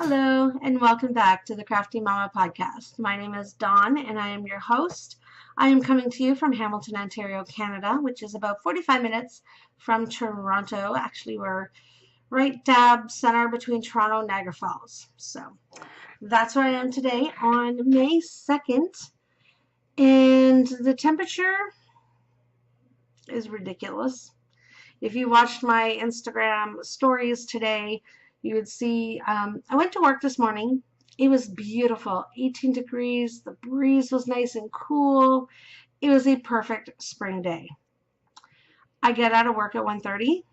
Hello, and welcome back to the Crafty Momma podcast. My name is Dawn, and I am your host. I am coming to you from Hamilton, Ontario, Canada, which is about 45 minutes from Toronto. Actually, we're right dab center between Toronto and Niagara Falls. So that's where I am today on May 2nd, and the temperature is ridiculous. If you watched my Instagram stories today, you would see I went to work this morning. It was beautiful, 18 degrees. The breeze was nice and cool. It was a perfect spring day. I get out of work at 1:30.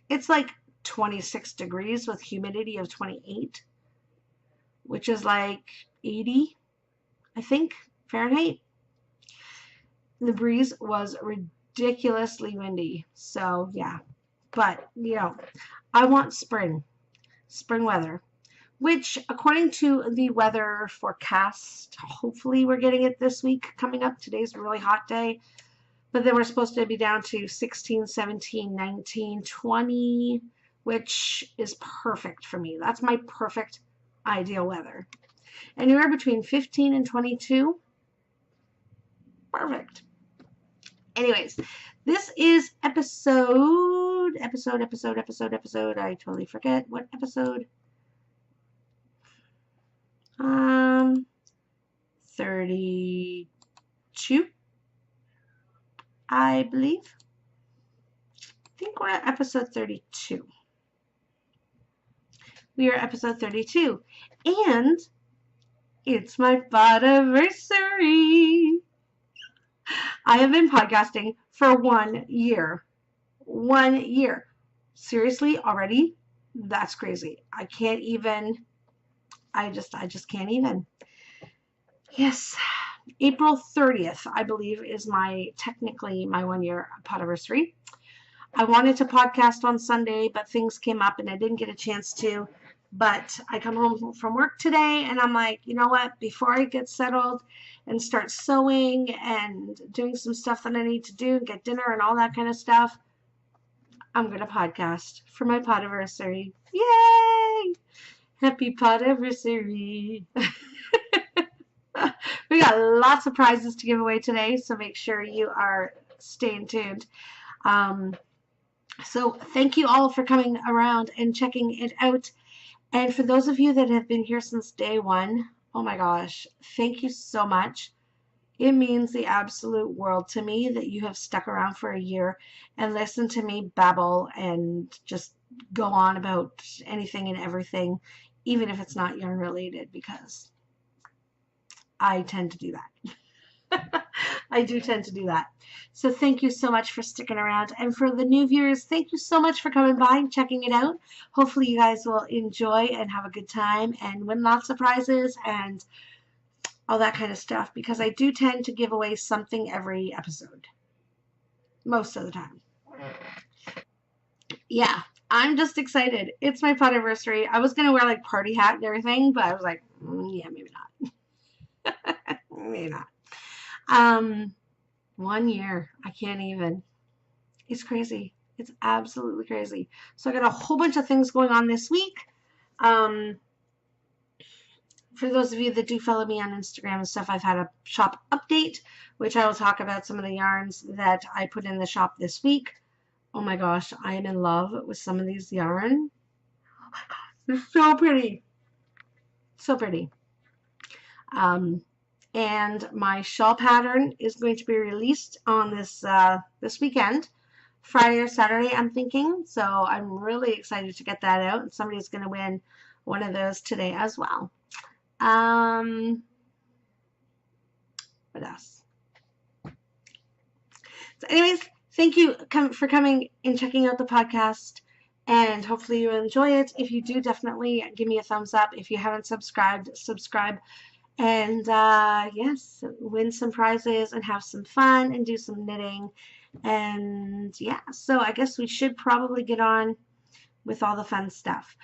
It's like 26 degrees with humidity of 28, which is like 80, I think, Fahrenheit. The breeze was ridiculously windy. So, yeah. But, I want spring weather, which according to the weather forecast, hopefully we're getting it this week coming up. Today's a really hot day, but then we're supposed to be down to 16, 17, 19, 20, which is perfect for me. That's my perfect ideal weather. Anywhere between 15 and 22, perfect. Anyways, this is episode. I totally forget what episode. 32, I believe. I think we're at episode 32. We are episode 32, and it's my Podiversary. I have been podcasting for 1 year. 1 year. Seriously, already? That's crazy. I can't even. I just can't even. Yes. April 30th, I believe, is technically my 1 year Podiversary. I wanted to podcast on Sunday, but things came up and I didn't get a chance to. But I come home from work today and I'm like, you know what? Before I get settled and start sewing and doing some stuff that I need to do, get dinner and all that kind of stuff, I'm going to podcast for my Podiversary. Yay! Happy Podiversary. We got lots of prizes to give away today, so make sure you are staying tuned. So thank you all for coming around and checking it out. And for those of you that have been here since day one, oh my gosh, thank you so much. It means the absolute world to me that you have stuck around for a year and listened to me babble and just go on about anything and everything, even if it's not yarn related, because I tend to do that. I do tend to do that. So thank you so much for sticking around. And for the new viewers, thank you so much for coming by and checking it out. Hopefully you guys will enjoy and have a good time and win lots of prizes and all that kind of stuff, because I do tend to give away something every episode. Most of the time. Yeah, I'm just excited. It's my Podiversary. I was going to wear like party hat and everything, but I was like, yeah, maybe not. Maybe not. 1 year. I can't even. It's crazy. It's absolutely crazy. So I got a whole bunch of things going on this week. For those of you that do follow me on Instagram and stuff, I've had a shop update, which I will talk about some of the yarns that I put in the shop this week. Oh my gosh, I am in love with some of these yarn. Oh my god, they're so pretty. So pretty. And my shawl pattern is going to be released on this weekend, Friday or Saturday, I'm thinking. So I'm really excited to get that out, and somebody's going to win one of those today as well. What else? So anyways, thank you for coming and checking out the podcast, and hopefully you enjoy it. If you do, definitely give me a thumbs up. If you haven't subscribed, subscribe. And yes, win some prizes and have some fun and do some knitting. And yeah, so I guess we should probably get on with all the fun stuff.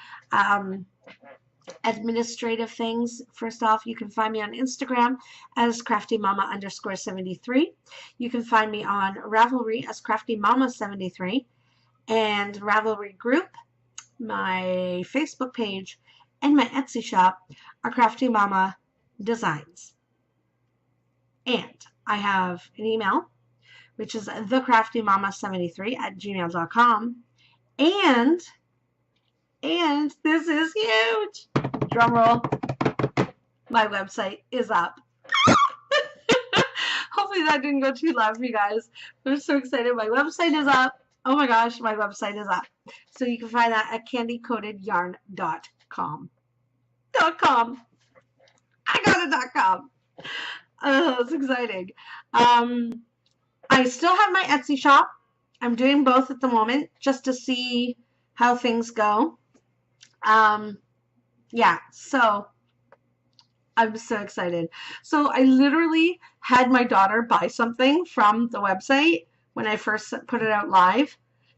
Administrative things. First off, you can find me on Instagram as CraftyMomma_73. You can find me on Ravelry as CraftyMomma73, and Ravelry Group, my Facebook page, and my Etsy shop are Crafty Momma Designs. And I have an email, which is thecraftymomma73@gmail.com. And this is huge. Drum roll. My website is up. Hopefully that didn't go too loud for you guys. I'm so excited. My website is up. Oh my gosh, my website is up. So you can find that at candycoatedyarn.com. .com. I got a .com. Oh, it's exciting. I still have my Etsy shop. I'm doing both at the moment just to see how things go. Yeah, so I'm so excited. So I literally had my daughter buy something from the website when I first put it out live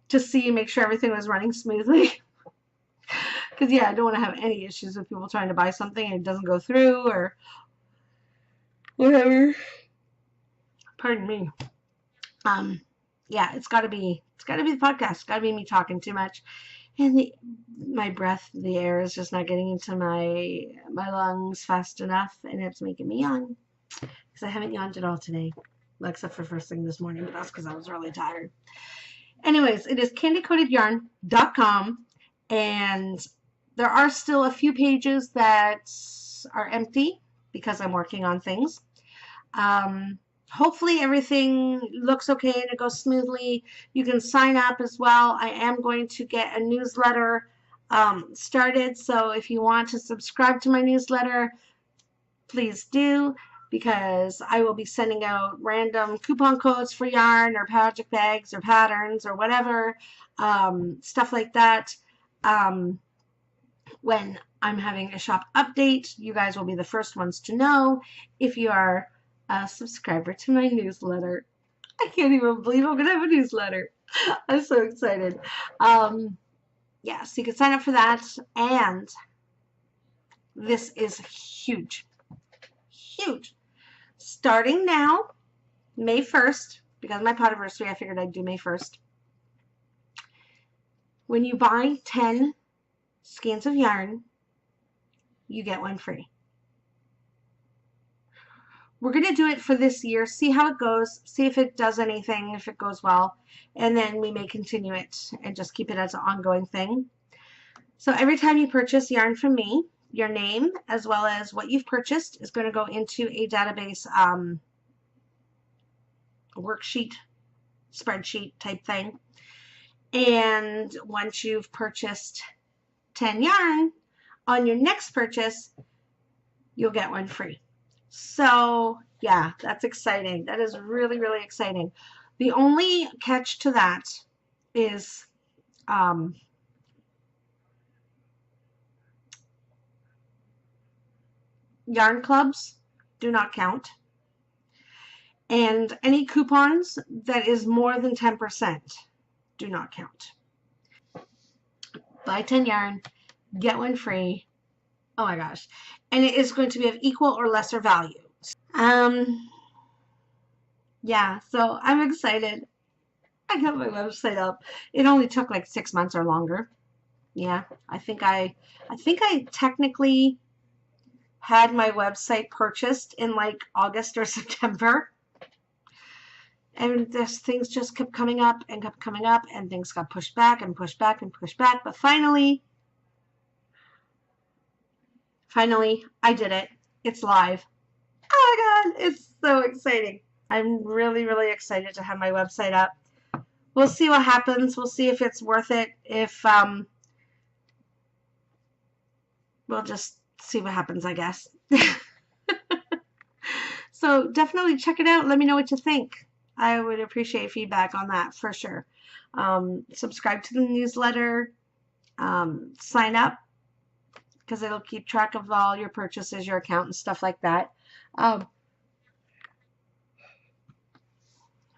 to see, make sure everything was running smoothly. Because, yeah, I don't want to have any issues with people trying to buy something and it doesn't go through or whatever. Pardon me. Yeah, it's got to be the podcast. It's got to be me talking too much. And my breath, the air is just not getting into my lungs fast enough, and it's making me yawn. Because I haven't yawned at all today, except for first thing this morning, but that's because I was really tired. Anyways, it is candycoatedyarn.com, and there are still a few pages that are empty because I'm working on things. Hopefully everything looks okay and it goes smoothly. You can sign up as well. I am going to get a newsletter started, so if you want to subscribe to my newsletter, please do, because I will be sending out random coupon codes for yarn or project bags or patterns or whatever, stuff like that. When I'm having a shop update, you guys will be the first ones to know if you are a subscriber to my newsletter. I can't even believe I'm gonna have a newsletter. I'm so excited. Yeah, so you can sign up for that, and this is huge. Huge. Starting now, May 1st, because of my Podiversary, I figured I'd do May 1st. When you buy 10 skeins of yarn, you get one free. We're going to do it for this year, see how it goes, see if it does anything, if it goes well, and then we may continue it and just keep it as an ongoing thing. So every time you purchase yarn from me, your name as well as what you've purchased is going to go into a database worksheet, spreadsheet type thing. And once you've purchased 10 yarn, on your next purchase, you'll get one free. So yeah, that's exciting. That is really, really exciting. The only catch to that is yarn clubs do not count. And any coupons that is more than 10% do not count. Buy 10 yarn, get one free. Oh my gosh. And it is going to be of equal or lesser value. Yeah, so I'm excited. I got my website up. It only took like 6 months or longer. Yeah, I think I technically had my website purchased in like August or September. And this things just kept coming up and kept coming up, and things got pushed back and pushed back and pushed back. But finally, I did it. It's live. Oh my God, it's so exciting. I'm really, really excited to have my website up. We'll see what happens. We'll see if it's worth it. If, we'll just see what happens, I guess. So definitely check it out. Let me know what you think. I would appreciate feedback on that for sure. Subscribe to the newsletter. Sign up, because it'll keep track of all your purchases, your account, and stuff like that.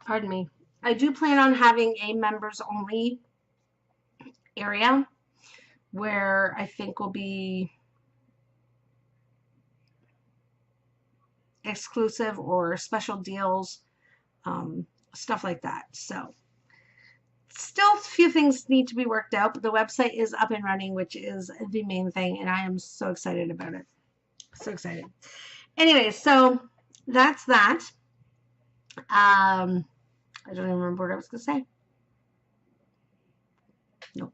Pardon me. I do plan on having a members only area where I think will be exclusive or special deals, stuff like that. So still a few things need to be worked out, but the website is up and running, which is the main thing, and I am so excited about it. So excited. Anyway, so that's that. I don't even remember what I was going to say. Nope.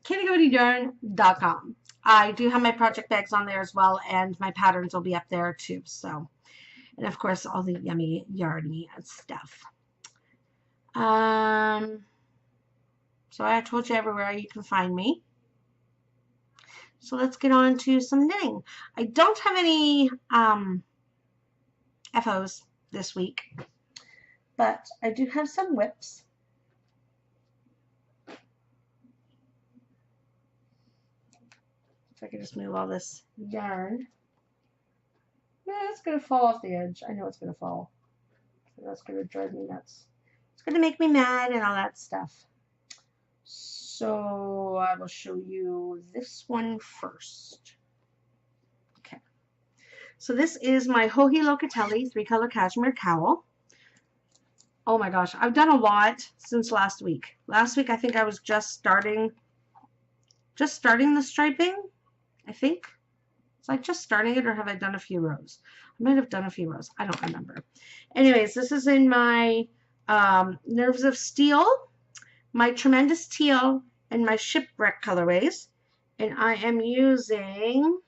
KittyGoatyYarn.com. I do have my project bags on there as well, and my patterns will be up there too. So, and of course, all the yummy yarny stuff. So I told you everywhere you can find me. So let's get on to some knitting. I don't have any FOs this week, but I do have some whips. If I can just move all this yarn. Yeah, it's going to fall off the edge. I know it's going to fall. That's going to drive me nuts. It's going to make me mad and all that stuff. So I will show you this one first. Okay. So this is my Locatelli 3-color cashmere cowl. Oh my gosh, I've done a lot since last week. Last week I think I was just starting the striping, I think. Is I just starting it, or have I done a few rows? I might have done a few rows. I don't remember. Anyways, this is in my Nerves of Steel, my Tremendous Teal, and my Shipwreck colorways. And I am using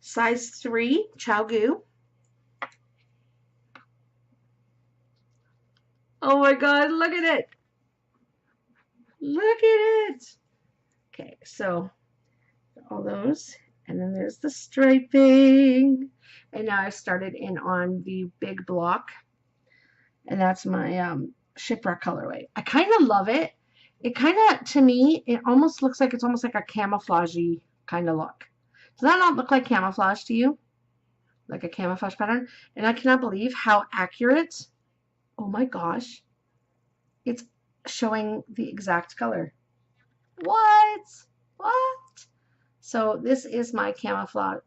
size 3 Chow Goo. Oh my god, look at it! Look at it! Okay, so all those. And then there's the striping. And now I've started in on the big block. And that's my Shipwreck colorway. I kind of love it. It kind of, to me, it almost looks like it's almost like a camouflagey kind of look. Does that not look like camouflage to you? Like a camouflage pattern? And I cannot believe how accurate, oh my gosh, it's showing the exact color. What? What? So this is my camouflage.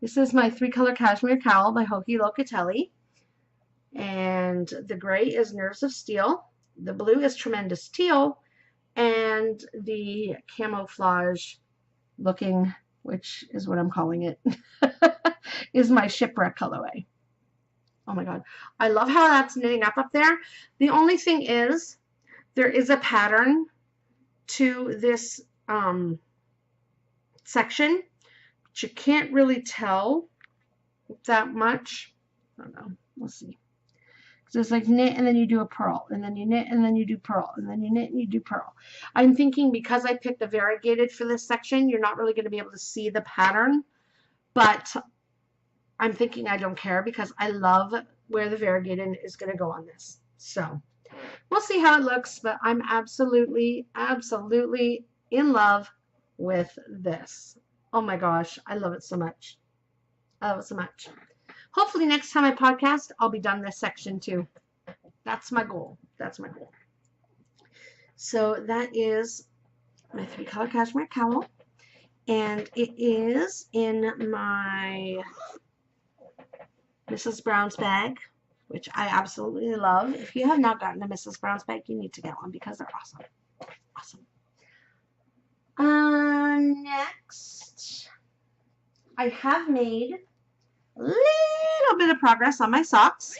This is my 3-color cashmere cowl by Locatelli. And the gray is Nerves of Steel. The blue is Tremendous Teal. And the camouflage looking, which is what I'm calling it, is my Shipwreck colorway. Oh my god. I love how that's knitting up there. The only thing is, there is a pattern to this section, but you can't really tell that much. I don't know. We'll see. So it's like knit and then you do a purl, and then you knit and then you do purl, and then you knit and you do purl. I'm thinking because I picked the variegated for this section, you're not really going to be able to see the pattern, but I'm thinking I don't care because I love where the variegated is going to go on this. So we'll see how it looks, but I'm absolutely, absolutely in love with this. Oh my gosh, I love it so much. I love it so much. Hopefully next time I podcast, I'll be done this section too. That's my goal. That's my goal. So that is my 3-color cashmere cowl. And it is in my Mrs. Brown's bag, which I absolutely love. If you have not gotten a Mrs. Brown's bag, you need to get one because they're awesome. Awesome. Next, I have made a little bit of progress on my socks,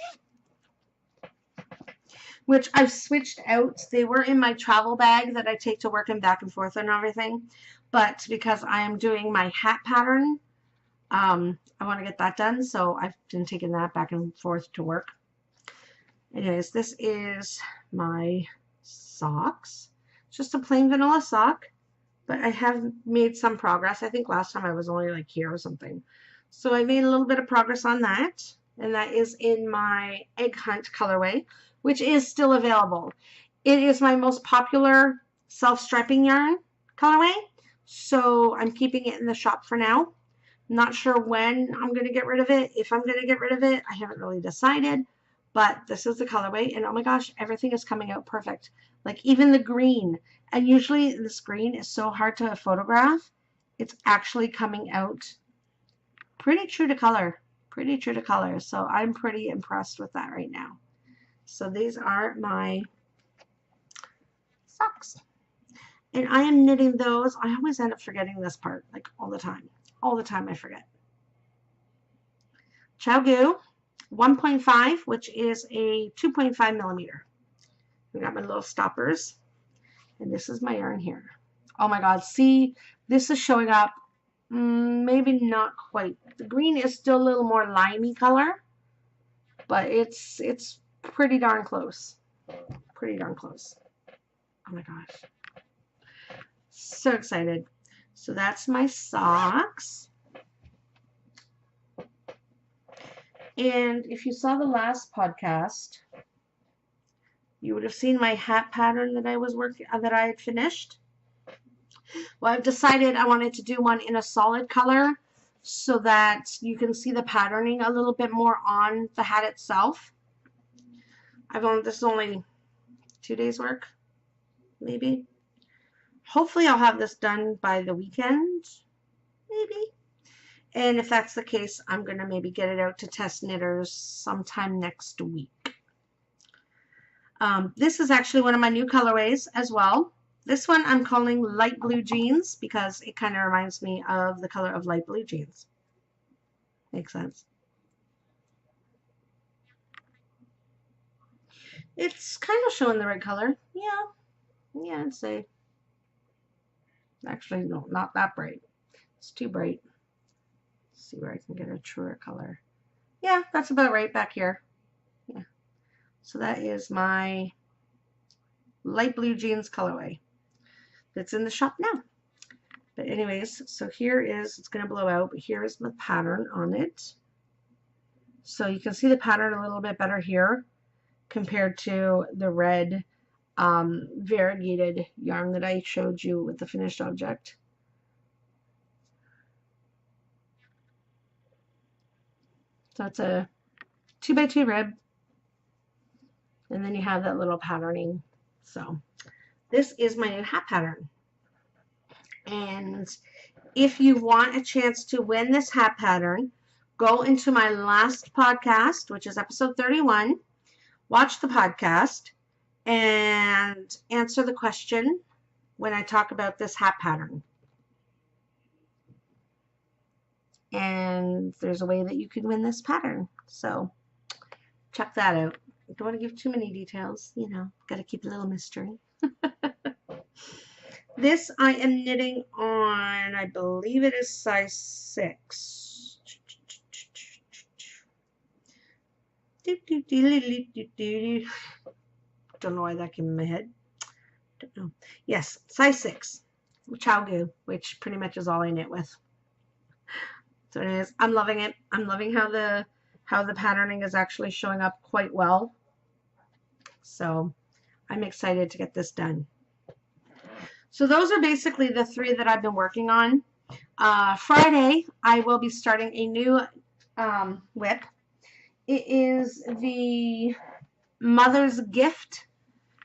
which I've switched out. They were in my travel bag that I take to work and back and forth and everything, but because I am doing my hat pattern, I want to get that done, so I've been taking that back and forth to work. Anyways, this is my socks. It's just a plain vanilla sock, but I have made some progress. I think last time I was only like here or something. So I made a little bit of progress on that, and that is in my Egg Hunt colorway, which is still available. It is my most popular self-striping yarn colorway, so I'm keeping it in the shop for now. Not sure when I'm going to get rid of it. If I'm going to get rid of it, I haven't really decided, but this is the colorway, and oh my gosh, everything is coming out perfect. Like even the green, and usually this green is so hard to photograph. It's actually coming out pretty true to color, so I'm pretty impressed with that right now. So these are my socks. And I am knitting those. I always end up forgetting this part, like all the time. All the time I forget. CHOW 1.5, which is a 2.5 millimeter. I got my little stoppers. And this is my yarn here. Oh my God, see, this is showing up. Maybe not quite. The green is still a little more limey color, but it's pretty darn close. Pretty darn close. Oh my gosh. So excited. So that's my socks. And if you saw the last podcast, you would have seen my hat pattern that I had finished. Well, I've decided I wanted to do one in a solid color so that you can see the patterning a little bit more on the hat itself. This is only 2 days work, maybe. Hopefully I'll have this done by the weekend, maybe. And if that's the case, I'm going to maybe get it out to test knitters sometime next week. This is actually one of my new colorways as well. This one I'm calling light blue jeans because it kind of reminds me of the color of light blue jeans. Makes sense. It's kind of showing the right color. Yeah, I'd say. Actually, no, not that bright. It's too bright. Let's see where I can get a truer color. Yeah, that's about right back here. Yeah. So that is my light blue jeans colorway. That's in the shop now. But anyways, so here is, it's going to blow out, but here is the pattern on it. So you can see the pattern a little bit better here compared to the red variegated yarn that I showed you with the finished object. So it's a 2x2 rib, and then you have that little patterning. So this is my new hat pattern. And if you want a chance to win this hat pattern, go into my last podcast, which is episode 31, watch the podcast, and answer the question when I talk about this hat pattern. And there's a way that you can win this pattern. So check that out. I don't want to give too many details, you know, got to keep a little mystery. This I am knitting on, I believe it is size 6. Don't know why that came in my head. Don't know. Yes, size 6. CHOW, which pretty much is all I knit with. So anyways, I'm loving it. I'm loving how the patterning is actually showing up quite well. So I'm excited to get this done. So those are basically the 3 that I've been working on. Friday, I will be starting a new WIP. It is the Mother's Gift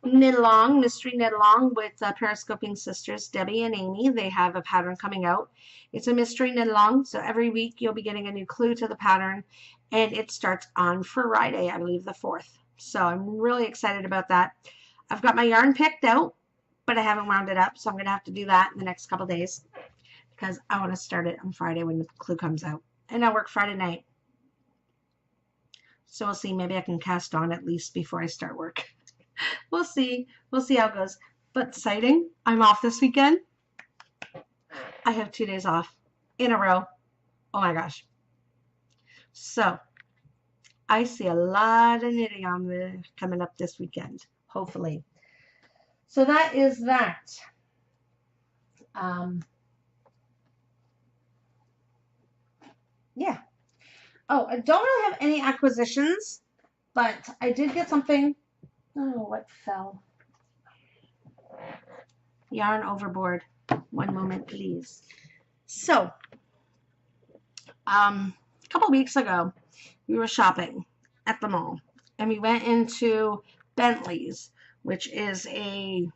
knit-along, mystery knit-along with Periscoping sisters, Debbie and Amy. They have a pattern coming out. It's a mystery knit-along, so every week you'll be getting a new clue to the pattern, and it starts on Friday, I believe the 4th. So I'm really excited about that. I've got my yarn picked out, but I haven't wound it up, so I'm going to have to do that in the next couple days because I want to start it on Friday when the clue comes out. And I work Friday night. So we'll see. Maybe I can cast on at least before I start work. We'll see. We'll see how it goes. But exciting. I'm off this weekend. I have 2 days off in a row. Oh my gosh. So I see a lot of knitting on coming up this weekend, hopefully. So that is that. Yeah. Oh, I don't really have any acquisitions, but I did get something. Oh, what fell? Yarn overboard. One moment, please. So, a couple weeks ago, we were shopping at the mall, and we went into Bentley's, which is a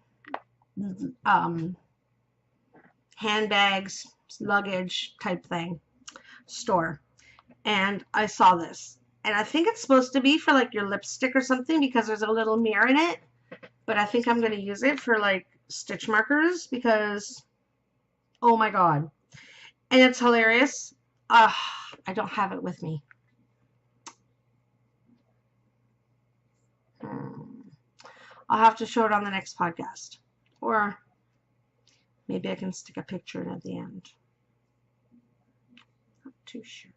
handbags, luggage type thing store. And I saw this, And I think it's supposed to be for like your lipstick or something because there's a little mirror in it. But I think I'm going to use it for like stitch markers because, oh my God. And it's hilarious. I don't have it with me. I'll have to show it on the next podcast. Or maybe I can stick a picture in at the end. Not too sure.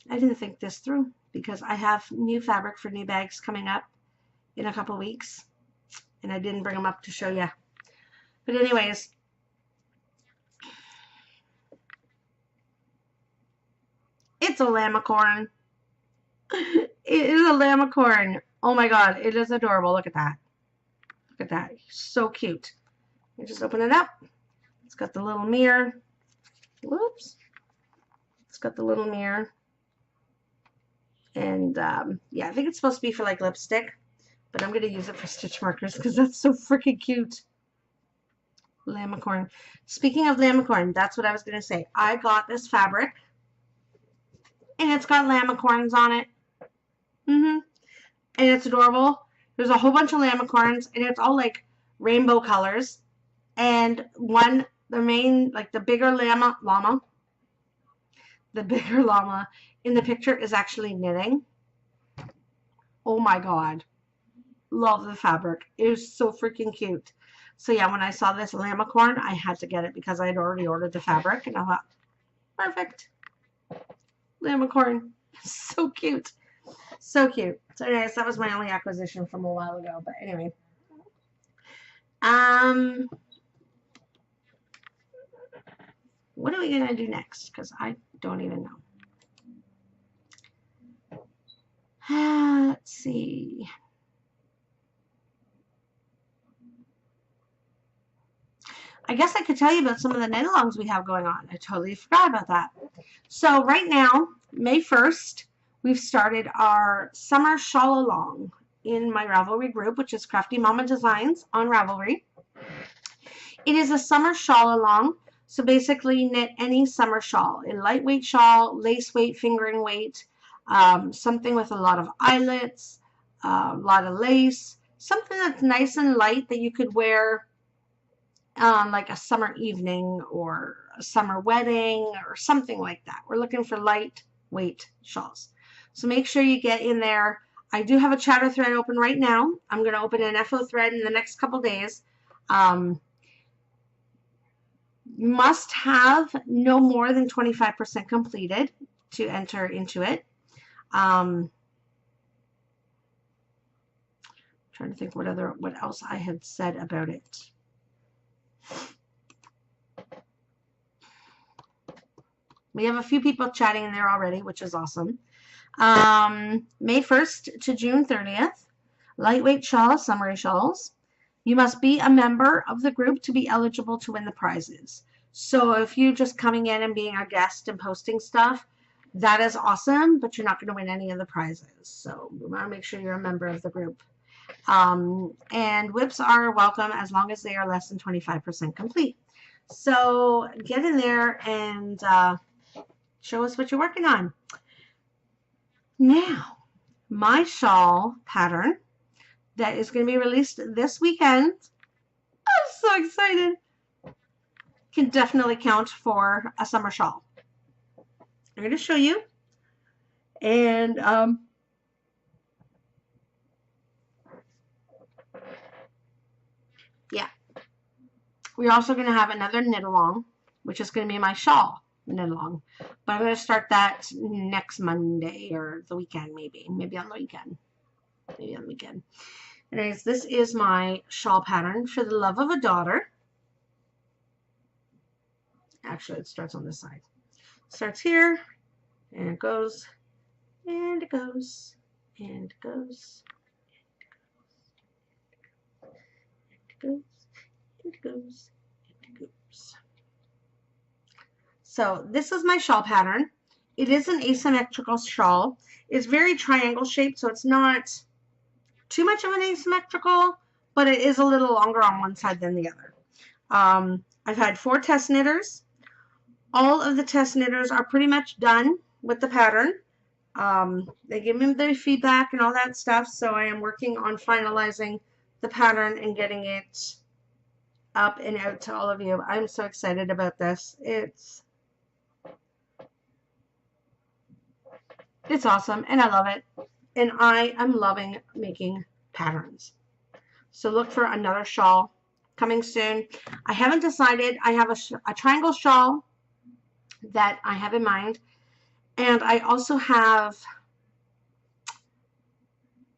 I didn't think this through because I have new fabric for new bags coming up in a couple weeks. And I didn't bring them up to show you. But anyways, it's a llamacorn. It is a llamacorn. Oh my God, it is adorable. Look at that. Look at that. So cute. You just open it up. It's got the little mirror. Whoops. It's got the little mirror. And yeah, I think it's supposed to be for like lipstick, but I'm going to use it for stitch markers because that's so freaking cute. Llamacorn. Speaking of llamacorn, that's what I was going to say. I got this fabric and it's got llamacorns on it. And it's adorable. There's a whole bunch of llamacorns and it's all like rainbow colors. And one, the main, like the bigger llama in the picture is actually knitting. Oh my God. Love the fabric. It is so freaking cute. So yeah, when I saw this llamacorn, I had to get it because I had already ordered the fabric and I thought, perfect. Llamacorn. So cute. So cute. So anyways, that was my only acquisition from a while ago. But anyway. What are we going to do next? Because I don't even know. Let's see. I guess I could tell you about some of the knit-alongs we have going on. I totally forgot about that. So right now, May 1st, we've started our summer shawl-along in my Ravelry group, which is Crafty Momma Designz on Ravelry. It is a summer shawl-along. So basically knit any summer shawl, a lightweight shawl, lace weight, fingering weight, something with a lot of eyelets, a lot of lace, something that's nice and light that you could wear like a summer evening or a summer wedding or something like that. We're looking for lightweight shawls. So make sure you get in there. I do have a chatter thread open right now. I'm going to open an FO thread in the next couple days. Must have no more than 25% completed to enter into it. Trying to think what else I had said about it. We have a few people chatting in there already, which is awesome. May 1st to June 30th, lightweight shawl, summery shawls. You must be a member of the group to be eligible to win the prizes. So if you're just coming in and being a guest and posting stuff, that is awesome, but you're not going to win any of the prizes. So we want to make sure you're a member of the group. And whips are welcome as long as they are less than 25% complete. So get in there and show us what you're working on. Now, my shawl pattern that is going to be released this weekend. I'm so excited. Can definitely count for a summer shawl. I'm going to show you. And yeah. We're also going to have another knit along, which is going to be my shawl knit along. But I'm going to start that next Monday or the weekend maybe. Maybe on the weekend. Maybe on the weekend. Anyways, this is my shawl pattern for the love of a daughter. Actually, it starts on this side. It starts here, and it goes, and it goes, and it goes, and it goes, and it goes, and it goes. So this is my shawl pattern. It is an asymmetrical shawl. It's very triangle shaped, so it's not too much of an asymmetrical, but it is a little longer on one side than the other. I've had 4 test knitters. All of the test knitters are pretty much done with the pattern. They give me their feedback and all that stuff, so I am working on finalizing the pattern and getting it up and out to all of you. I'm so excited about this. It's awesome, and I love it. And I am loving making patterns. So look for another shawl coming soon. I haven't decided. I have a triangle shawl that I have in mind. And I also have,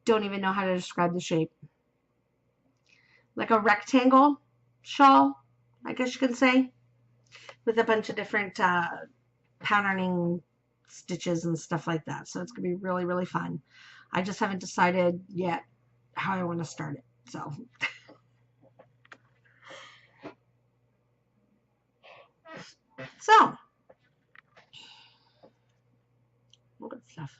don't even know how to describe the shape, like a rectangle shawl, I guess you can say, with a bunch of different patterning stitches and stuff like that. So it's going to be really, really fun. I just haven't decided yet how I want to start it. So good stuff.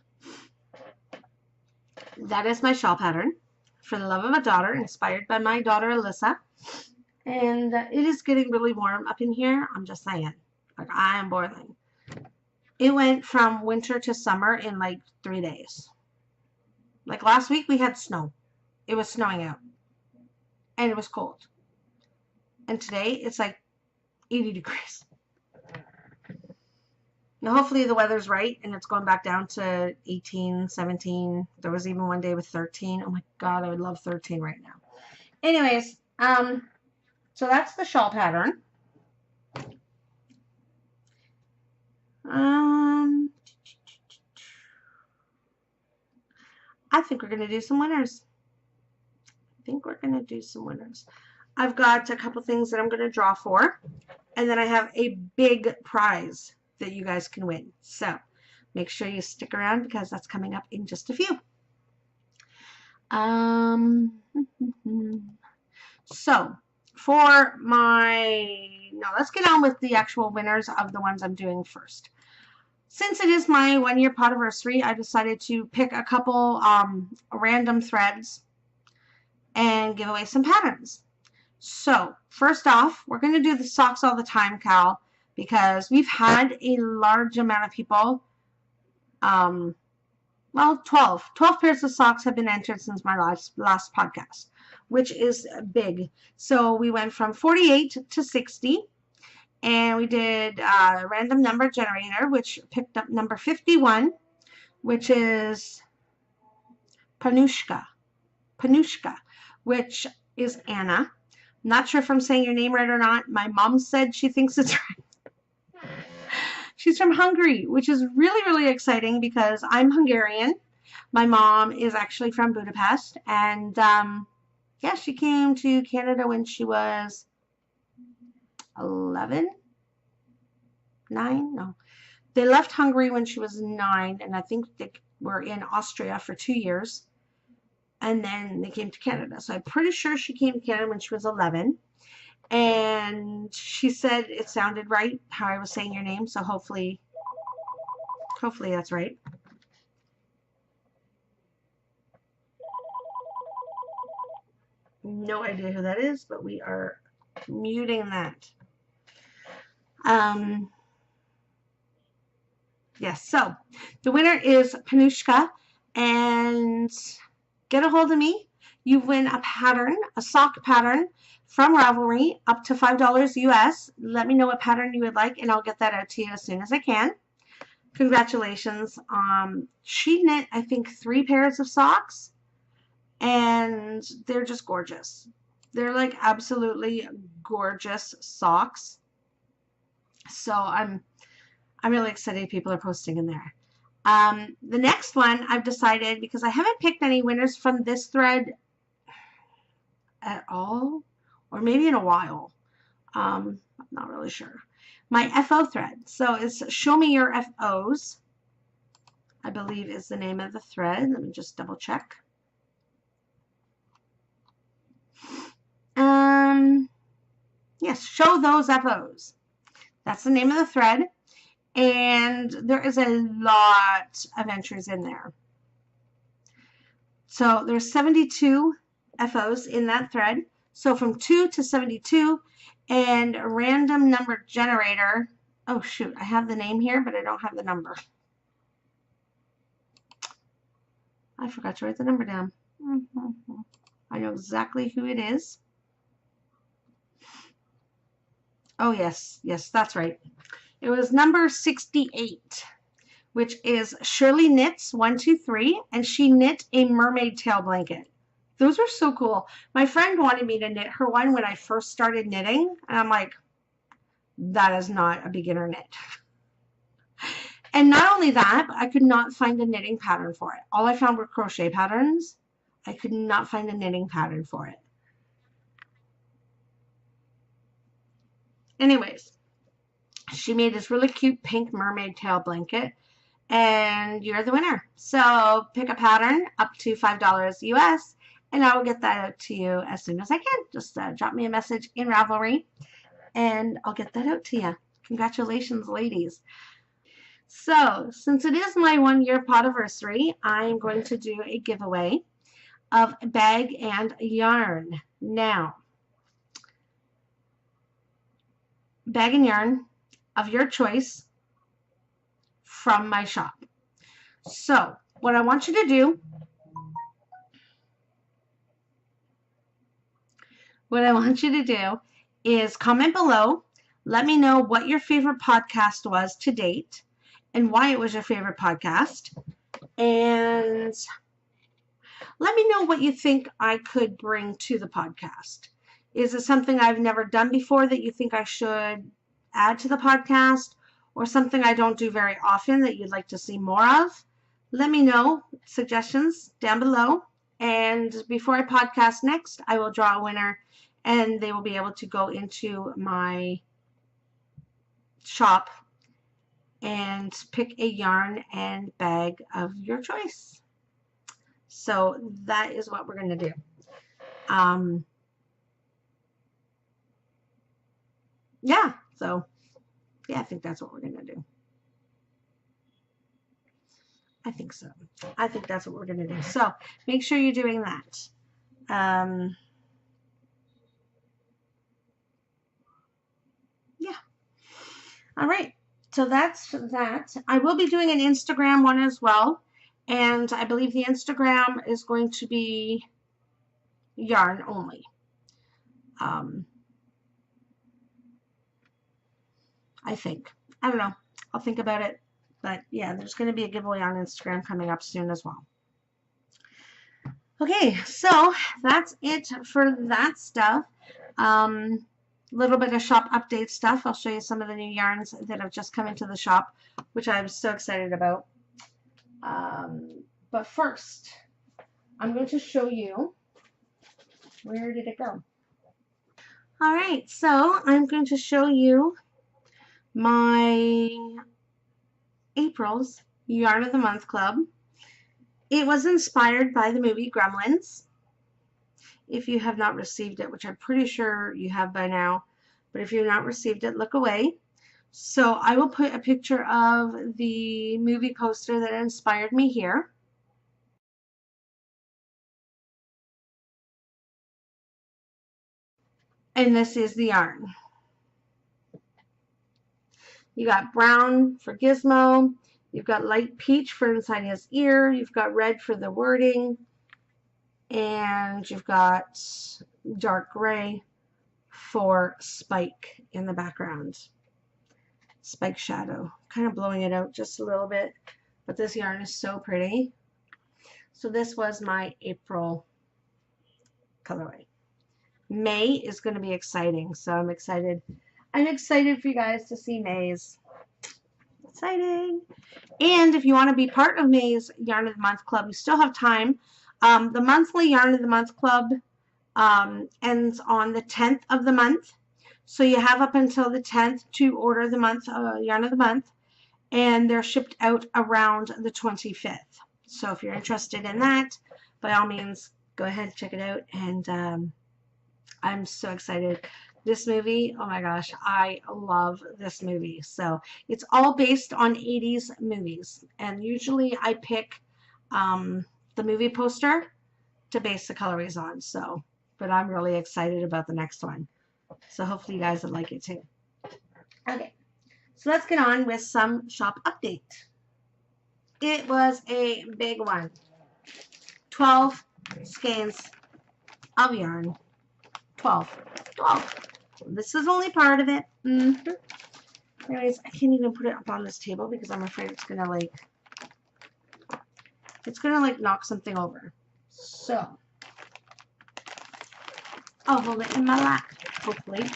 That is my shawl pattern, For the Love of a Daughter, inspired by my daughter Alyssa. And it is getting really warm up in here. I'm just saying, like, I am boiling. It went from winter to summer in like 3 days. Like last week we had snow. It was snowing out. And it was cold. And today it's like 80 degrees. Now hopefully the weather's right and it's going back down to 18, 17. There was even one day with 13. Oh my God, I would love 13 right now. Anyways, so that's the shawl pattern. I think we're going to do some winners. I've got a couple things that I'm going to draw for, and then I have a big prize that you guys can win. So make sure you stick around because that's coming up in just a few. So for now let's get on with the actual winners of the ones I'm doing first. Since it is my 1-year Podiversary, I decided to pick a couple random threads and give away some patterns. So first off, we're going to do the socks all the time, Cal, because we've had a large amount of people. Well, 12 pairs of socks have been entered since my last podcast, which is big. So we went from 48 to 60. And we did a random number generator, which picked up number 51, which is Panushka, which is Anna. I'm not sure if I'm saying your name right or not. My mom said she thinks it's right. She's from Hungary, which is really, really exciting because I'm Hungarian. My mom is actually from Budapest. And yeah, she came to Canada when she was 11, 9, no. They left Hungary when she was 9, and I think they were in Austria for 2 years, and then they came to Canada. So I'm pretty sure she came to Canada when she was 11, and she said it sounded right how I was saying your name, so hopefully that's right. No idea who that is, but we are muting that. Yes, so the winner is Panushka, and get a hold of me. You win a pattern, a sock pattern from Ravelry, up to $5 US. Let me know what pattern you would like, and I'll get that out to you as soon as I can. Congratulations. She knit, I think, 3 pairs of socks, and they're just gorgeous. They're like absolutely gorgeous socks. So I'm really excited people are posting in there. The next one I've decided, because I haven't picked any winners from this thread at all, or maybe in a while. I'm not really sure. My FO thread. So it's Show Me Your FOs, I believe is the name of the thread. Let me just double check. Yes, Show Those FOs. That's the name of the thread. And there is a lot of entries in there. So there's 72 FOs in that thread. So from 2 to 72, and a random number generator. Oh shoot, I have the name here, but I don't have the number. I forgot to write the number down. I know exactly who it is. Oh yes, yes, that's right. It was number 68, which is Shirley Knits 123, and she knit a mermaid tail blanket. Those were so cool. My friend wanted me to knit her one when I first started knitting, and I'm like, that is not a beginner knit. And not only that, but I could not find a knitting pattern for it. All I found were crochet patterns. I could not find a knitting pattern for it. Anyways, she made this really cute pink mermaid tail blanket, and you're the winner. So pick a pattern up to $5 US, and I will get that out to you as soon as I can. Just drop me a message in Ravelry, and I'll get that out to you. Congratulations, ladies. So since it is my 1-year Podiversary, I'm going to do a giveaway of bag and yarn. Now, bag and yarn of your choice from my shop. So what I want you to do, is comment below. Let me know what your favorite podcast was to date and why it was your favorite podcast. And let me know what you think I could bring to the podcast. Is it something I've never done before that you think I should add to the podcast, or something I don't do very often that you'd like to see more of? Let me know suggestions down below. And before I podcast next, I will draw a winner, and they will be able to go into my shop and pick a yarn and bag of your choice. So that is what we're going to do. Yeah, so yeah, I think that's what we're going to do. I think so. I think that's what we're going to do. So make sure you're doing that. Yeah. All right. So that's that. I will be doing an Instagram one as well. And I believe the Instagram is going to be yarn only. I think. I don't know. I'll think about it. But yeah, there's going to be a giveaway on Instagram coming up soon as well. Okay, so that's it for that stuff. Little bit of shop update stuff. I'll show you some of the new yarns that have just come into the shop, which I'm so excited about. But first, I'm going to show you, where did it go? All right, so I'm going to show you my April's Yarn of the Month Club. It was inspired by the movie Gremlins. If you have not received it, which I'm pretty sure you have by now, but if you've not received it, look away. So I will put a picture of the movie poster that inspired me here. And this is the yarn. You got brown for Gizmo. You've got light peach for inside his ear. You've got red for the wording. And you've got dark gray for Spike in the background. Spike shadow. Kind of blowing it out just a little bit. But this yarn is so pretty. So this was my April colorway. May is going to be exciting. So I'm excited. I'm excited for you guys to see May's. Exciting. And if you want to be part of May's Yarn of the Month Club, you still have time. The monthly Yarn of the Month Club ends on the 10th of the month. So you have up until the 10th to order the month Yarn of the Month. And they're shipped out around the 25th. So if you're interested in that, by all means, go ahead, check it out. And I'm so excited. This movie, oh my gosh, I love this movie. So it's all based on 80s movies. And usually I pick the movie poster to base the colorways on. So, but I'm really excited about the next one. So hopefully you guys will like it too. Okay. So let's get on with some shop update. It was a big one. 12 skeins of yarn. 12. This is only part of it. Anyways, I can't even put it up on this table because I'm afraid it's gonna like knock something over. So I'll hold it in my lap, hopefully.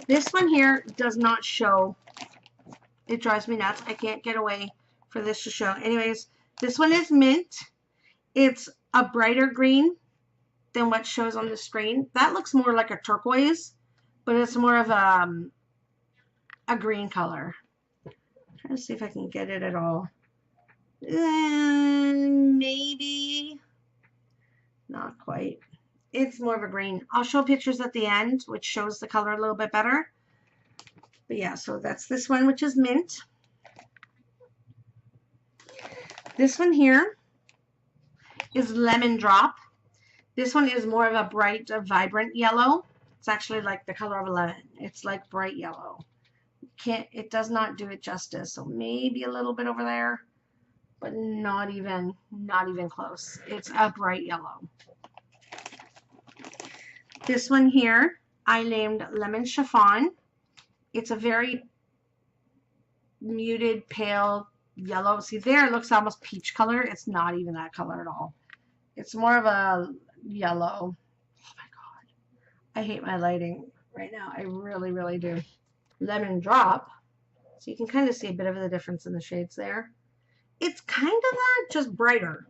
This one here does not show. It drives me nuts. I can't get away for this to show. Anyways, this one is mint. It's a brighter green than what shows on the screen. That looks more like a turquoise, but it's more of a green color. I'm trying to see if I can get it at all. Maybe not quite. It's more of a green. I'll show pictures at the end, which shows the color a little bit better. But yeah, so that's this one, which is mint. This one here is lemon drop. This one is more of a bright, vibrant yellow. It's actually like the color of a lemon. It's like bright yellow. It does not do it justice. So maybe a little bit over there, but not even close. It's a bright yellow. This one here I named Lemon Chiffon. It's a very muted pale yellow. See there, it looks almost peach color. It's not even that color at all. It's more of a yellow. Oh my god, I hate my lighting right now. I really, really do. Lemon drop. So you can kind of see a bit of the difference in the shades there. It's kind of that, just brighter.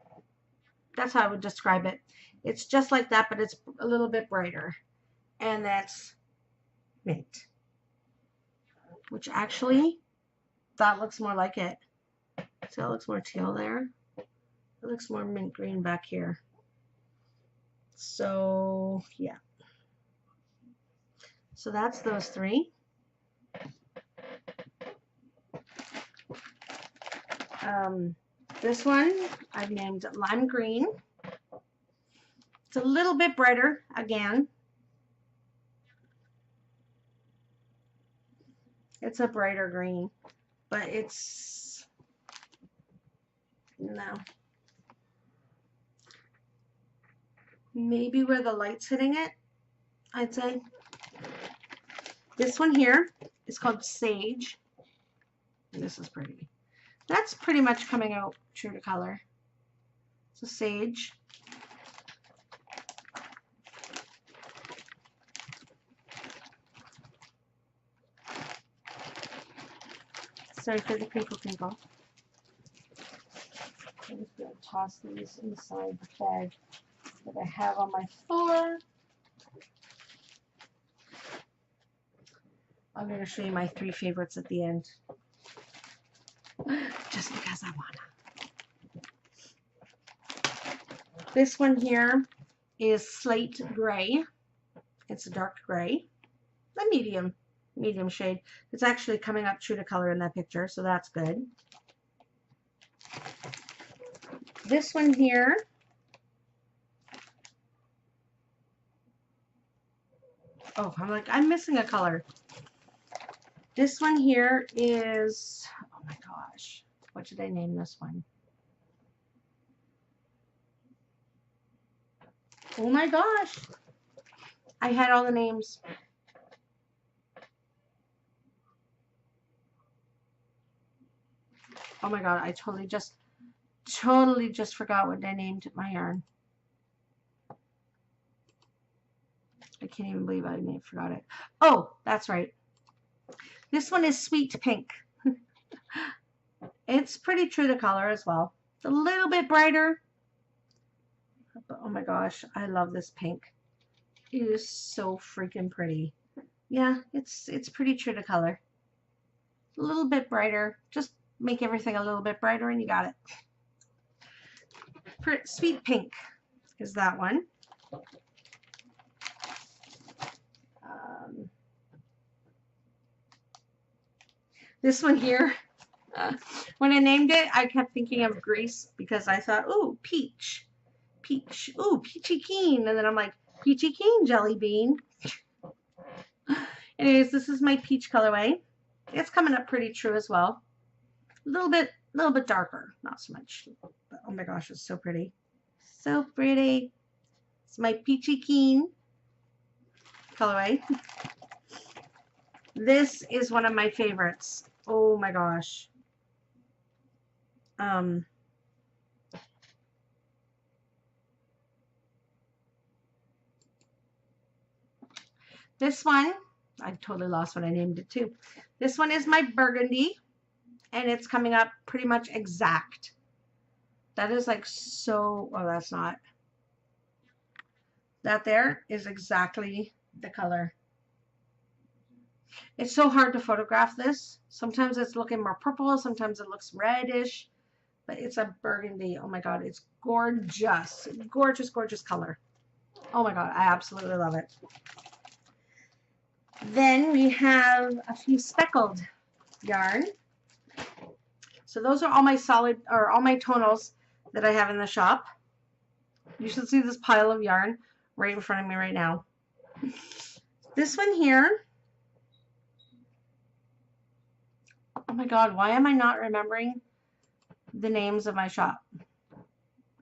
That's how I would describe it. It's just like that, but it's a little bit brighter. And that's mint. Which actually, that looks more like it. So it looks more teal there. It looks more mint green back here. So, yeah. So that's those three. This one I've named Lime Green. It's a little bit brighter again. It's a brighter green, but it's no. Maybe where the light's hitting it, I'd say. This one here is called Sage. And this is pretty. That's pretty much coming out true to color. So Sage. Sorry for the crinkle. I'm just going to toss these inside the bag that I have on my floor. I'm going to show you my three favorites at the end. Just because I wanna. This one here is Slate Gray. It's a dark gray. A medium shade. It's actually coming up true to color in that picture, so that's good. This one here oh, I'm missing a color. This one here is, oh my gosh, what did I name this one? Oh my gosh, I had all the names. Oh my god, I totally just forgot what I named my yarn. I can't even believe I forgot it. Oh, that's right. This one is Sweet Pink. It's pretty true to color as well. It's a little bit brighter. But oh my gosh, I love this pink. It is so freaking pretty. Yeah, it's pretty true to color. A little bit brighter. Just make everything a little bit brighter and you got it. Sweet Pink is that one. This one here, when I named it, I kept thinking of Greece because I thought, ooh, peach, ooh, peachy keen, and then I'm like, peachy keen jelly bean. Anyways, this is my peach colorway. It's coming up pretty true as well. A little bit darker, not so much. But oh my gosh, it's so pretty. So pretty. It's my peachy keen colorway. This is one of my favorites. Oh my gosh. This one, I totally lost what I named it too. This one is my burgundy, and it's coming up pretty much exact. That is like so, oh, that's not. That there is exactly the color. It's so hard to photograph this. Sometimes it's looking more purple, sometimes it looks reddish, but it's a burgundy. Oh my God, it's gorgeous. Gorgeous, gorgeous color. Oh my God, I absolutely love it. Then we have a few speckled yarn. So those are all my solid, or all my tonals that I have in the shop. You should see this pile of yarn right in front of me right now. This one here, oh my God, why am I not remembering the names of my shop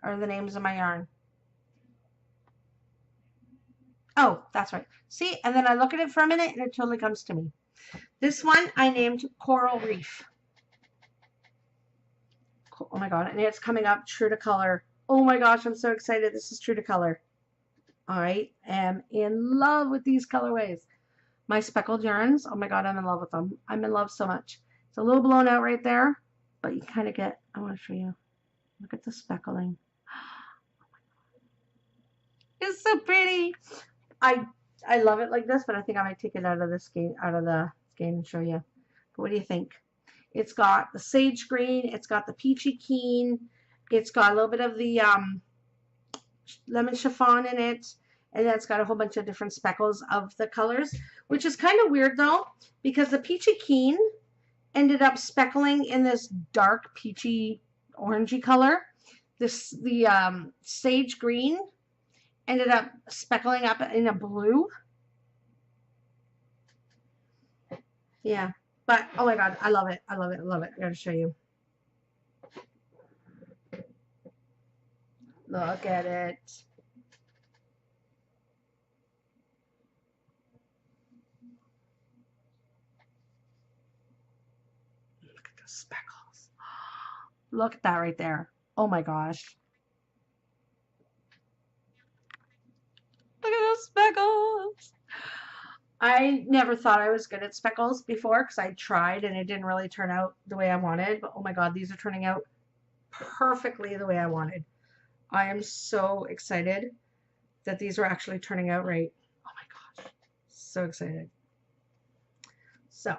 or the names of my yarn? Oh, that's right. See, and then I look at it for a minute and it totally comes to me. This one I named Coral Reef. Oh my God, and it's coming up true to color. Oh my gosh, I'm so excited. This is true to color. I am in love with these colorways. My speckled yarns, oh my God, I'm in love with them. I'm in love so much. It's a little blown out right there, but you kind of get, I want to show you. Look at the speckling. It's so pretty. I love it like this, but I think I might take it out of the skein and show you. But what do you think? It's got the sage green, it's got the peachy keen, it's got a little bit of the lemon chiffon in it, and then it's got a whole bunch of different speckles of the colors, which is kind of weird though, because the peachy keen ended up speckling in this dark peachy orangey color. The sage green ended up speckling up in a blue. Yeah, but oh my God, I love it. I love it. I love it. I gotta show you. Look at it. Look at the speckles. Look at that right there. Oh my gosh. Look at those speckles. I never thought I was good at speckles before because I tried and it didn't really turn out the way I wanted. But oh my God, these are turning out perfectly the way I wanted. I am so excited that these are actually turning out right. Oh my gosh, so excited. So,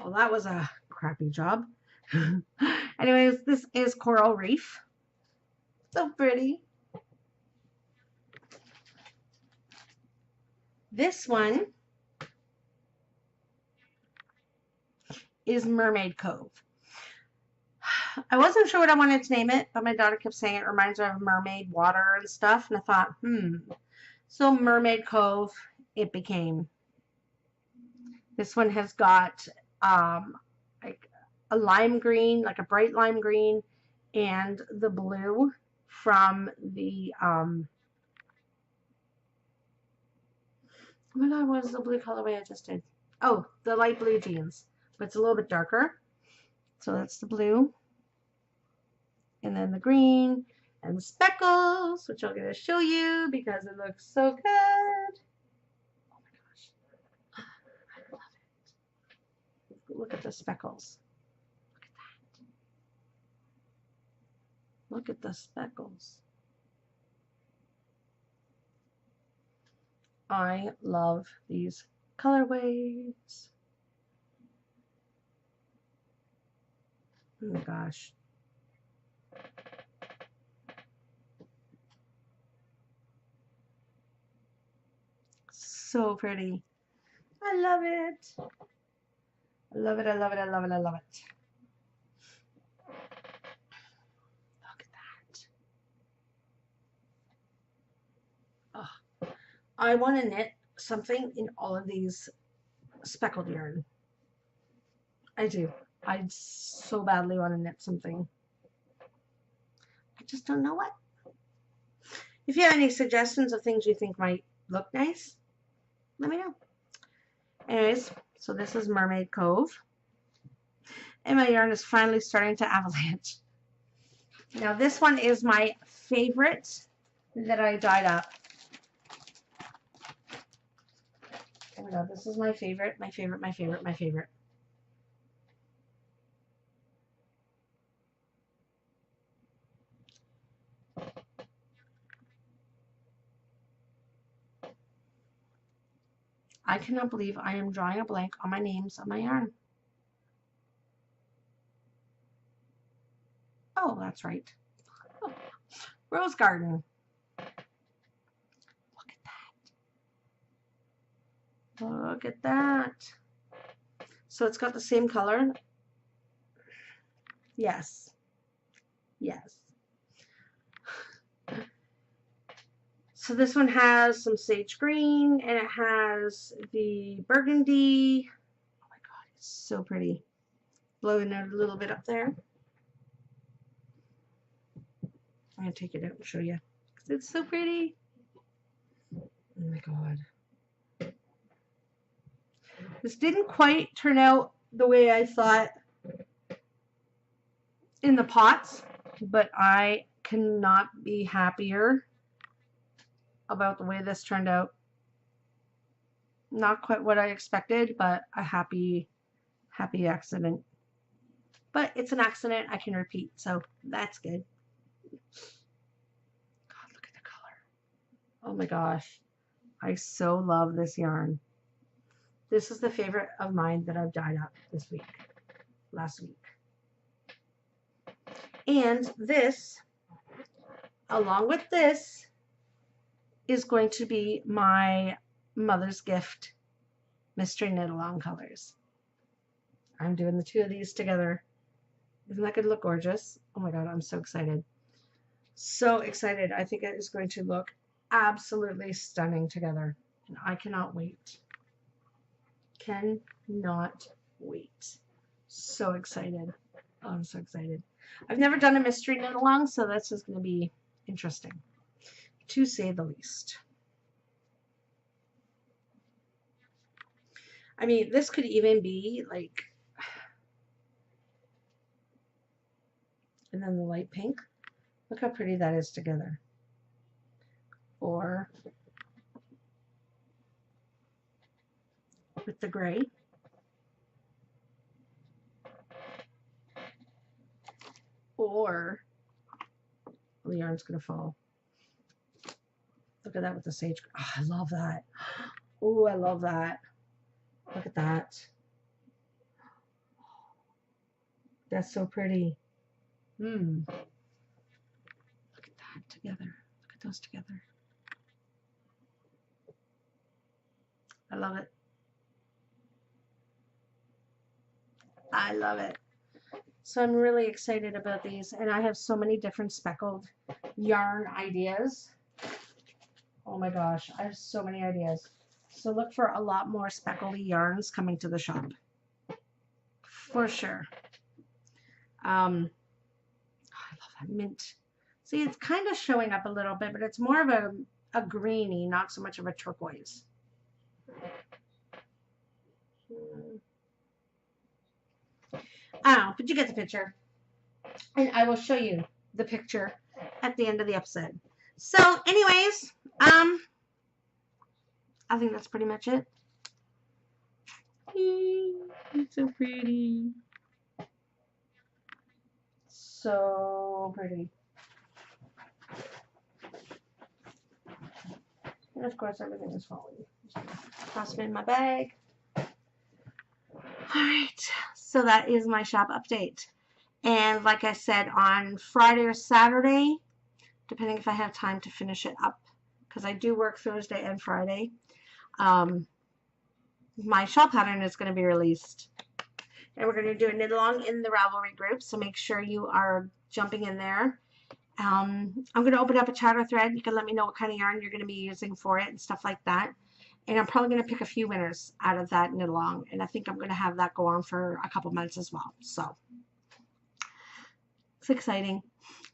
well, that was a crappy job. Anyways, this is Coral Reef. So pretty. This one is Mermaid Cove. I wasn't sure what I wanted to name it, but my daughter kept saying it reminds her of mermaid water and stuff, and I thought, So Mermaid Cove it became. This one has got like a lime green, like a bright lime green, and the blue from the oh my God, what is the blue colorway I just did? Oh, the light blue jeans, but it's a little bit darker. So that's the blue. And then the green and the speckles, which I'm going to show you because it looks so good. Oh my gosh. I love it. Look at the speckles. Look at that. Look at the speckles. I love these colorways. Oh my gosh. So pretty. I love it. I love it. I love it. I love it. I love it. Look at that. Oh, I want to knit something in all of these speckled yarn. I do. I so badly want to knit something. I just don't know what. If you have any suggestions of things you think might look nice, let me know. Anyways, so this is Mermaid Cove. And my yarn is finally starting to avalanche. Now this one is my favorite that I dyed up. Oh my god, this is my favorite, my favorite, my favorite, my favorite. I cannot believe I am drawing a blank on my names on my yarn. Oh, that's right. Oh, Rose Garden. Look at that. Look at that. So it's got the same color. Yes. Yes. So this one has some sage green and it has the burgundy. Oh my god, it's so pretty. Blowing it a little bit up there. I'm going to take it out and show you. It's so pretty. Oh my god. This didn't quite turn out the way I thought in the pots, but I cannot be happier about the way this turned out. Not quite what I expected, but a happy accident. But it's an accident I can repeat, so that's good. God, look at the color. Oh my gosh. I so love this yarn. This is the favorite of mine that I've dyed up this week, last week. And this, along with this, is going to be my mother's gift mystery knit along colors. I'm doing the two of these together. Isn't that going to look gorgeous? Oh my god, I'm so excited. So excited. I think it is going to look absolutely stunning together. And I cannot wait. Cannot wait. So excited. Oh, I'm so excited. I've never done a mystery knit along, so this is going to be interesting, to say the least. I mean, this could even be like, and then the light pink. Look how pretty that is together. Or with the gray. Or the yarn's gonna fall. Look at that with the sage. Oh, I love that. Oh, I love that. Look at that. That's so pretty. Look at that together. Look at those together. I love it. I love it. So I'm really excited about these, and I have so many different speckled yarn ideas. Oh my gosh, I have so many ideas. So look for a lot more speckledy yarns coming to the shop. For sure. I love that mint. See, it's kind of showing up a little bit, but it's more of a greeny, not so much of a turquoise. Oh, but you get the picture. And I will show you the picture at the end of the episode. So, anyways, I think that's pretty much it. It's so pretty. So pretty. And of course, everything is falling. Toss it in my bag. Alright, so that is my shop update. And like I said, on Friday or Saturday, depending if I have time to finish it up, because I do work Thursday and Friday, my shawl pattern is going to be released. And we're going to do a knit along in the Ravelry group, so make sure you are jumping in there. I'm going to open up a chatter thread. You can let me know what kind of yarn you're going to be using for it and stuff like that. And I'm probably going to pick a few winners out of that knit along. And I think I'm going to have that go on for a couple months as well. So it's exciting.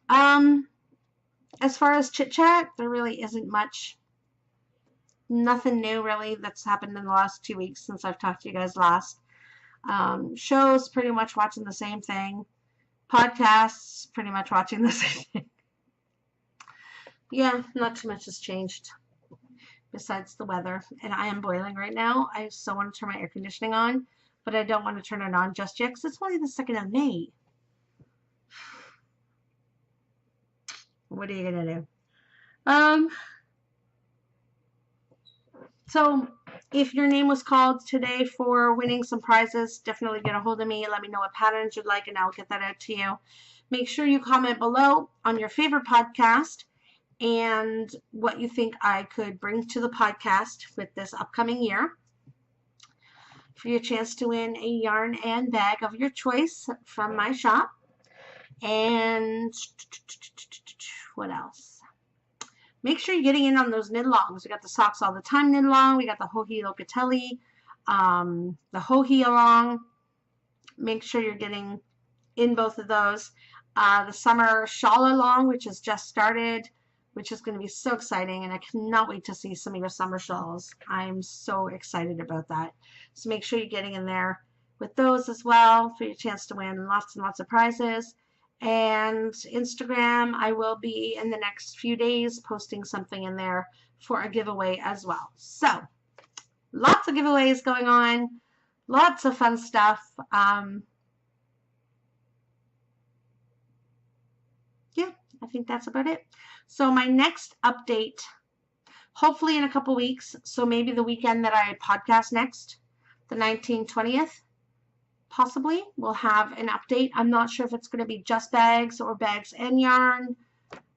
As far as chit chat, there really isn't much. Nothing new really that's happened in the last 2 weeks since I've talked to you guys last. Shows, pretty much watching the same thing. Podcasts, pretty much watching the same thing. Yeah, not too much has changed besides the weather. And I am boiling right now. I so want to turn my air conditioning on, but I don't want to turn it on just yet because it's only the 2nd of May. What are you going to do? So if your name was called today for winning some prizes, definitely get a hold of me. Let me know what patterns you'd like, and I'll get that out to you. Make sure you comment below on your favorite podcast and what you think I could bring to the podcast with this upcoming year. For your chance to win a yarn and bag of your choice from my shop. And what else? Make sure you're getting in on those knit alongs. We got the Socks All the Time knit along. We got the Hohi Locatelli, the Jojialong. Make sure you're getting in both of those. The summer Shawl-along, which has just started, which is going to be so exciting, and I cannot wait to see some of your summer shawls. I'm so excited about that. So make sure you're getting in there with those as well for your chance to win lots and lots of prizes. And Instagram, I will be in the next few days posting something in there for a giveaway as well. So lots of giveaways going on, lots of fun stuff. Yeah, I think that's about it. So my next update, hopefully in a couple weeks, so maybe the weekend that I podcast next, the 19th, 20th, possibly we'll have an update. I'm not sure if it's going to be just bags or bags and yarn.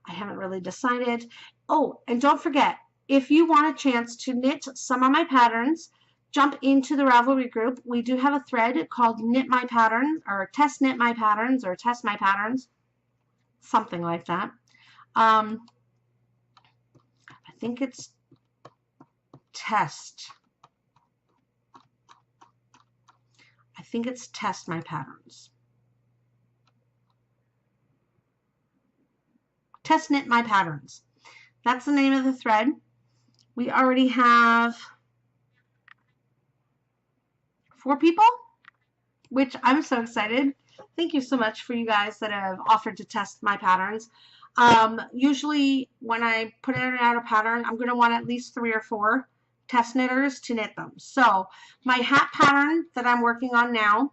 I haven't really decided. Oh, and don't forget, if you want a chance to knit some of my patterns, jump into the Ravelry group. We do have a thread called Knit My Patterns, or Test Knit My Patterns, or Test My Patterns, something like that. I think it's Test. I think it's Test My Patterns. Test Knit My Patterns. That's the name of the thread. We already have 4 people, which I'm so excited. Thank you so much for you guys that have offered to test my patterns. Usually when I put out a pattern, I'm going to want at least 3 or 4 test knitters to knit them. So my hat pattern that I'm working on now,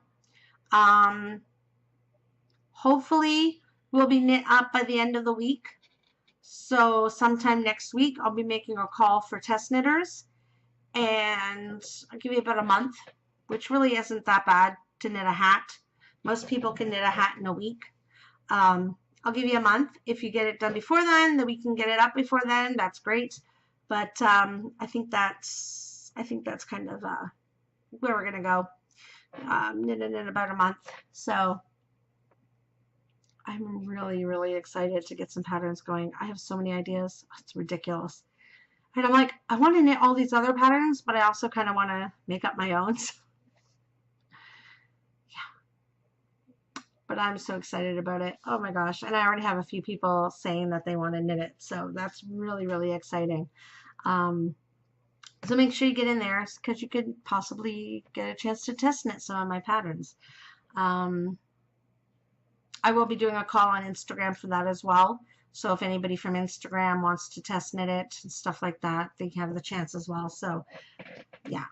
hopefully will be knit up by the end of the week. So sometime next week I'll be making a call for test knitters, and I'll give you about a month, which really isn't that bad to knit a hat. Most people can knit a hat in a week. I'll give you a month. If you get it done before then we can get it up before then. That's great. But I think that's kind of where we're gonna go. Knit in about a month. So I'm really, really excited to get some patterns going. I have so many ideas. It's ridiculous. And I'm like, I want to knit all these other patterns, but I also kind of want to make up my own. Yeah. But I'm so excited about it. Oh my gosh. And I already have a few people saying that they want to knit it. So that's really, really exciting. So make sure you get in there because you could possibly get a chance to test knit some of my patterns. I will be doing a call on Instagram for that as well. So if anybody from Instagram wants to test knit it and stuff like that, they have the chance as well. So yeah.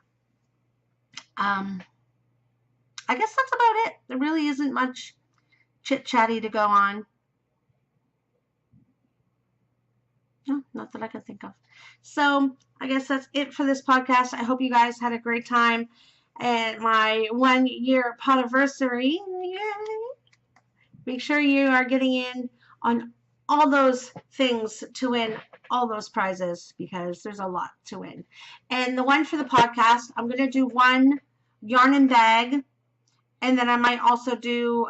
I guess that's about it. There really isn't much chit-chatty to go on. No, not that I can think of. So I guess that's it for this podcast. I hope you guys had a great time at my 1-year Podiversary. Yay! Make sure you are getting in on all those things to win all those prizes because there's a lot to win. And the one for the podcast, I'm going to do one yarn and bag, and then I might also do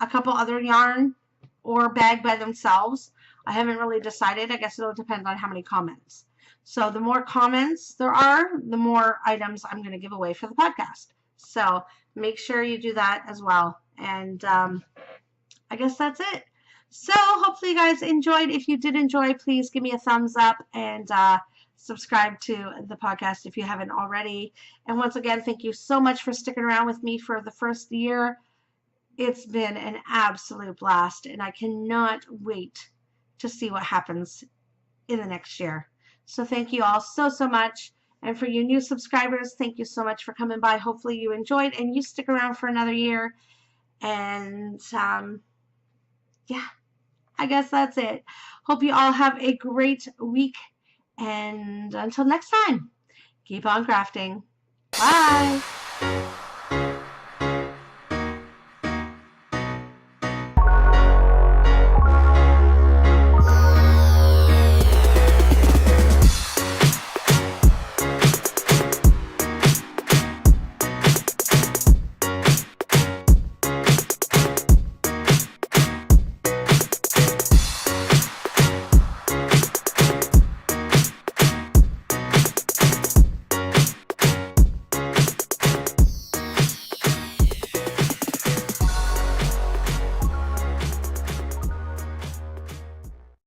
a couple other yarn or bag by themselves. I haven't really decided. I guess it'll depend on how many comments. So the more comments there are, the more items I'm going to give away for the podcast. So make sure you do that as well. And I guess that's it. So hopefully you guys enjoyed. If you did enjoy, please give me a thumbs up and subscribe to the podcast if you haven't already. And once again, thank you so much for sticking around with me for the first year. It's been an absolute blast, and I cannot wait to see what happens in the next year. So thank you all so much. And for you new subscribers, thank you so much for coming by. Hopefully you enjoyed and you stick around for another year. And yeah, I guess that's it. Hope you all have a great week. And until next time, keep on crafting. Bye.